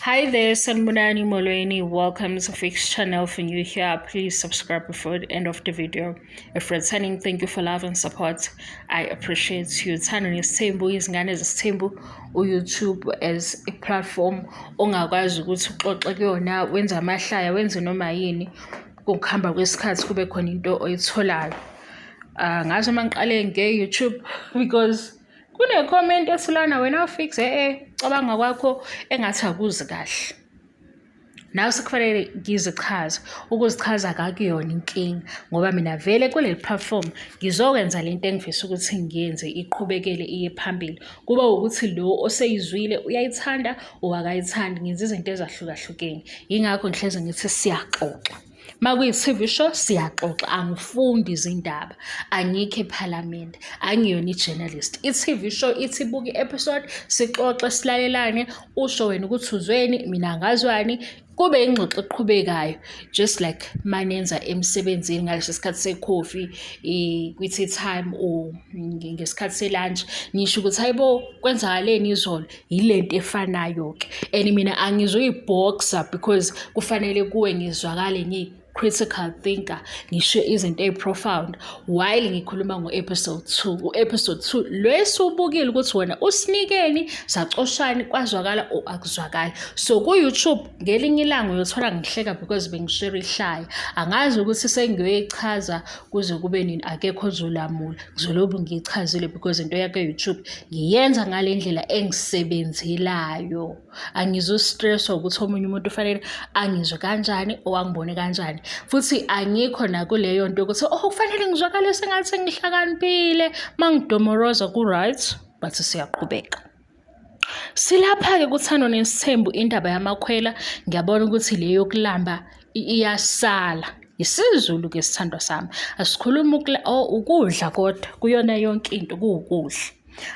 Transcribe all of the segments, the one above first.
Hi there, Sanmunani Molweni. Welcome to Fix channel. If you're new here, please subscribe before the end of the video. If returning, thank you for love and support. I appreciate you. Thando nesithembu izingane zesithembu uYouTube as a platform ongakwazi ukuthi uxoxe kuyona, wenze amahlaya, wenze noma yini. Ngokuhamba kwesikhathi kube khona into oyitholayo. Ngaze mangiqale nge-YouTube because kune-comment esilana wena ufix cabanga kwakho engathi akuzi kahle. Nawe sekufanele ngizichaze. Ukuzichaza akakuyona inkinga ngoba mina vele kuleli platform ngizokwenza lento engifisa ukuthi ngiyenze iqhubekele iye phambili. Kuba ukuthi lo oseyizwile uyayithanda owakayithandi, ngenza izinto ezahlukahlukene. Yingakho ngihleze ngithi siyaxoxa. Makuyi-TV show siyaxoxa, angifundi izindaba, angikho eParliament, angiyona i-journalist. I-TV show ithi buka i-episode, sixoxe silalelane, usho wena ukuthi uzweni, mina ngazwani, kube ingxoxo eqhubekayo, just like manenza emsebenzini ngalesi sikhathi se-coffee, kwi-tea time or ngesikhathi se-lunch, nisho ukuthi hayibo kwenzakaleni izolo, yilento efanayo-ke. And mina angizoyi-boxer because kufanele kuwe ngizwakale critical thinker, ngisho izinto profound while ngikhuluma ngo-episode 2. U-episode 2 lwesubukile ukuthi wena usinikeni, sacoshani, kwazwakala o akuzwakali. So ku-YouTube ngelinye ilanga uyothola ngihleka because bengishare ihlaya. Angazi ukuthi sengiyoyichaza kuze kube nini, akekho ozolamula. Ngizolobu ngiyichazile because into yakhe YouTube ngiyenza ngale ndlela engisebenzelayo. Angizostresswa ukuthi omunye umuntu ufanele angizwe kanjani owangibone kanjani. Futhi angikho nakuleyo nto ukuthi kufanele ngizwakale sengathi ngihlakaniphile mangidomoroza ku-right, but siyaqhubeka. Silapha-ke kuthando nesithembu indaba yamakhwela. Ngiyabona ukuthi leyo kulamba iyasala. Isizulu-ke sithandwa sami. Asikhulumi ukudla kodwa kuyona yonke into kuwukudla.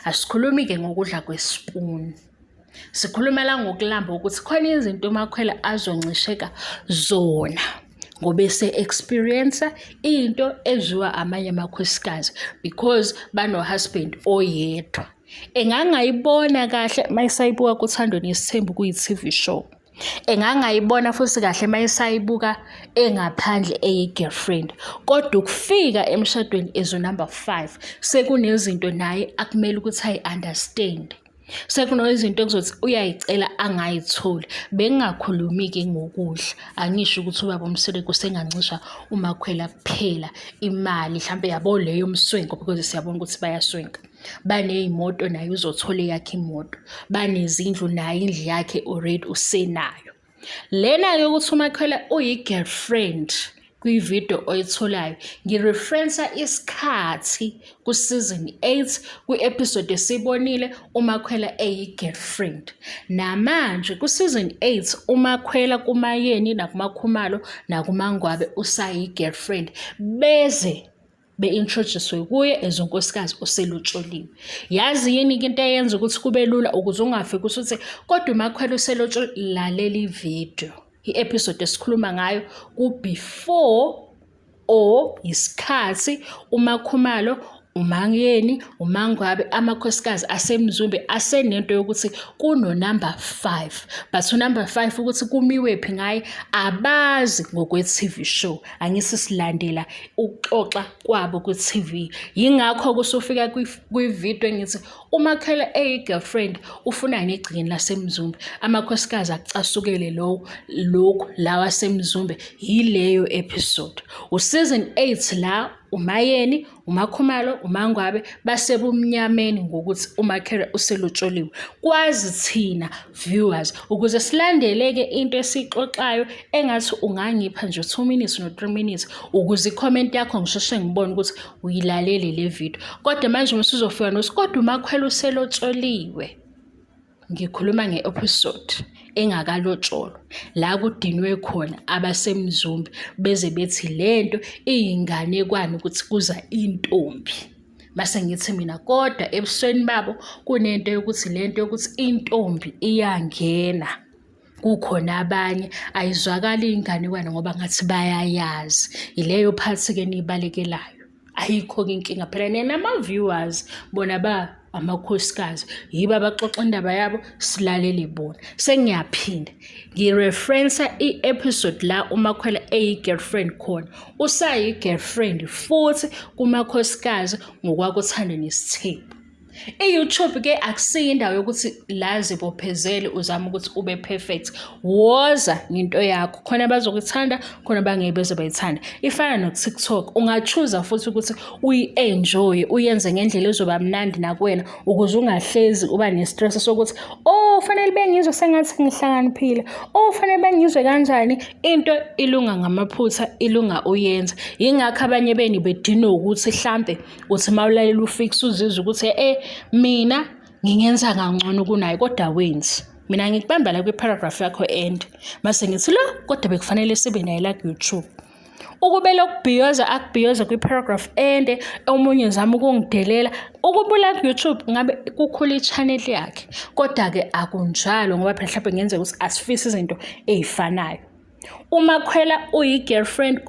Asikhulumi-ke ngokudla kwesipuni. Sikhulumela ngokulamba ukuthi khona izinto umakhwela azoncisheka zona ngobe se-experience into eziwa amanye amakhosikazi because bano-husband oyedwa. Engangayibona kahle mayisayibuka kuthando nesithembu kuyi-TV show. Engangayibona futhi kahle mayisayibuka engaphandle eyi-girlfriend. Kodwa ukufika emshadweni ezo number 5 sekunezinto naye akumele ukuthi ayi-understand. Sekunezinto okuzothi uyayicela angayitholi. Bengingakhulumi-ke ngokudla. Angisho ukuthi ubaba uMseleko sengancisha umakhwela kuphela imali mhlambe yabo leyo umswenko because siyabona ukuthi bayaswenka. Baneyimoto naye uzothola yakhe imoto. Banezindlu naye indlu yakhe already usenayo. Lena-ke ukuthi umakhwela uyi-girlfriend kwi-video oyitholayo, ngireferensa isikhathi ku-season 8 kwi-episode esibonile umakhwela eyi-girlfriend. Namanje ku-season 8 umakhwela kumayeni nakumakhumalo nakumangwabe usayi-girlfriend. Beze be-introduce kuye ezonkosikazi oselotsholiwe. Yazi yini-ke into eyenza ukuthi kube lula ukuze ungafiki usuthi kodwa umakhwela uselotsholiwe? Lalela i-video. I-episode esikhuluma ngayo ku-before or isikhathi umakhumalo, umangeni, umangwabe, amakhosikazi asemzumbe asenento yokuthi kuno number 5. But number 5 ukuthi kumiwephi ngaye abazi ngokwe-TV show. Angisi silandela ukuxoxa kwabo ku-TV. Yingakho kusufika kwi-video engithi umakhwela eyi-girlfriend ufuna negcini lasemzumbe. Amakhosikazi akucasukele lokhu lawa asemzumbe yileyo episode. U-season 8 la umayeni, umakhumalo, umangwabe basebumnyameni ngokuthi umakhwela uselotsholiwe. Kwazi thina viewers ukuze silandeleke into esixoxayo engathi ungangipha nje 2 minutes no 3 minutes ukuze i-comment yakho ngisheshe ngibone ukuthi uyilalele le video. Kodwa manje usuzofika nokuthi kodwa umakhwela uselotsholiwe. Ngikhuluma nge-episode engakalotsholo la kudinwe khona abasemzumbe beze bethi lento iyinganekwane ukuthi kuza intombi. Base ngithi mina kodwa ebusweni babo kunento yokuthi lento yokuthi intombi iyangena. Kukhona abanye ayizwakali inganekwane ngoba ngathi bayayazi. Ileyo phathi-ke nibalekelayo. Ayikho inkinga phela nama viewers bona amakhosikazi yibo abaxoxa indaba yabo silalele bona. Sengiyaphinda ngireferensa i-episode la uMakhwela eyi-girlfriend khona, usayi-girlfriend futhi kumakhosikazi ngokwakuthanda nesithembu. I-YouTube-ke akusiyo indawo yokuthi la zibophezele uzame ukuthi ube perfect. Woza ngento yakho, khona bazokuthanda, khona bangeke beze bayithanda. Ifana no-TikTok, ungachuza futhi ukuthi uyi-enjoy, uyenze ngendlela ezoba mnandi nakuwena ukuze ungahlezi uba ne-stress sokuthi fanele bengizwe sengathi ngihlakaniphile, fanele bengizwe kanjani. Into ilunga ngamaphutha, ilunga uyenza. Yingakho abanye beni bedinwa ukuthi mhlampe uthi mawulalela ufix uzizwe ukuthi mina ngingenza kangcono kunaye kodwa wenzi. Mina ngikubamba la kwi-paragraph yakho end mase ngithi lo kodwa bekufanele sibe naye la ku-YouTube. Ukube lokubhiyoza akubhiyoza kwi-paragraph ende, omunye zama ukungidelela, ukubula ku-YouTube ngabe kukhula i-channel yakhe. Kodwa-ke akunjalo ngoba phela mhlawumbe ngenzeka ukuthi asifisi izinto ey'fanayo. uMakhwela uyi-girlfriend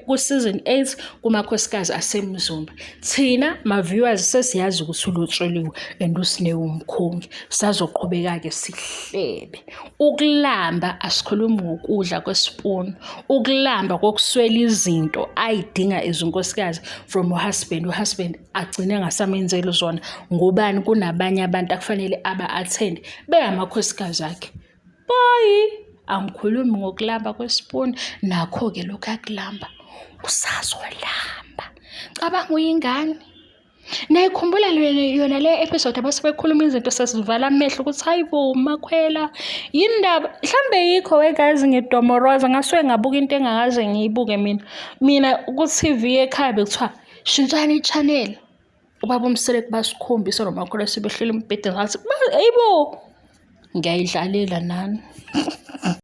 ku-season 8 kumakhosikazi aseMzumba. Thina ma-viewers sesiyazi ukuthi ulotsholiwe and uSinewe uMkhongi, sazoqhubeka-ke sihlebe. Ukulamba asikhulumi ngokudla kwespoon, ukulamba kokuswela izinto ayidinga izinkosikazi from uhusband agcine engasamenzeli zona. Ngobani? Kunabanye abantu akufanele aba-attend beyamakhosikazi akhe. Boy, angikhulumi ngokulamba kwespoon, nakho-ke lokhu akulamba usazolamba. Cabanga uyingane. Nayikhumbula yona le episode abasebekhuluma izinto sesivala amehlo ukuthi hayibo uMakhwela yindaba mhlambe yikho wegazi ngidomoroza ngasuke ngabuka into engakaze ngiyibuke mina ku-TV ekhaya bekuthiwa shintshani i-channel. Ubaba uMseleki basikhombisa noMakhwela sebehleli embhedeni ngathi hayibo ngiyayidlalela nani.